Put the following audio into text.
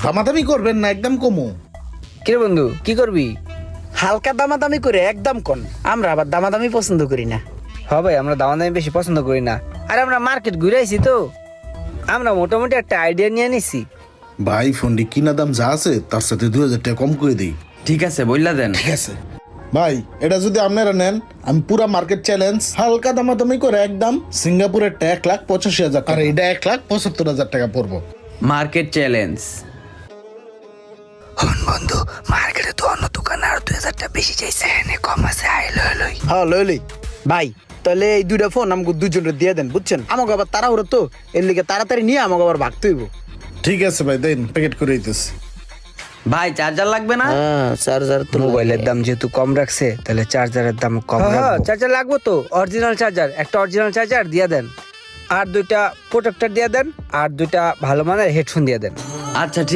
দামাদামি করবেন না, একদম কমু। কিরে বন্ধু কি করবি? হালকা দামাদামি করে একদম কোন, আমরা আবার দামাদামি পছন্দ করি না। ভাই আমরা দামাদামি বেশি পছন্দ করি না। আর আমরা মার্কেট ঘুরে আইছি তো, আমরা মোটামুটি একটা আইডিয়া নিয়ে নিছি। ভাই ফোনটি কিনা দাম যা আছে তার সাথে 2000 টাকা কম করে দিই। ঠিক আছে বললা দেন। ঠিক আছে ভাই, এটা যদি আপনারা নেন আমি পুরা মার্কেট চ্যালেঞ্জ হালকা দামাদামি করে একদম সিঙ্গাপুরের 1,85,000 টাকা, আর এটা 1,75,000 টাকা পড়বো। Market challenge. বন্ধু মার্কেটে তো অন্য দোকানে আর 2000 টাকা বেশি চাইছে, এনে কম আছে, আই লই। হ্যাঁ লইলি ভাই, তাহলে এই দুইটা ফোন আমাকে দুজনের দিয়ে দেন, বুঝছেন? আমাকে আবার তাড়াহুড়ো তো, এর লিগে তাড়াতাড়ি নিয়ে আমাকে আবার ভাগতে হইব। ঠিক আছে ভাই, দেন প্যাকেট করে দিতেছি। ভাই চার্জার লাগবে না? হ্যাঁ চার্জার তো মোবাইলের দাম যেহেতু কম রাখছে, তাহলে চার্জারের দাম কম রাখবো। চার্জার লাগবে তো, অরিজিনাল চার্জার, একটা অরিজিনাল চার্জার দিয়ে দেন, আর দুইটা প্রোটেক্টর দিয়ে দেন, আর দুইটা ভালো মানের হেডফোন দিয়ে দেন। আচ্ছা ঠিক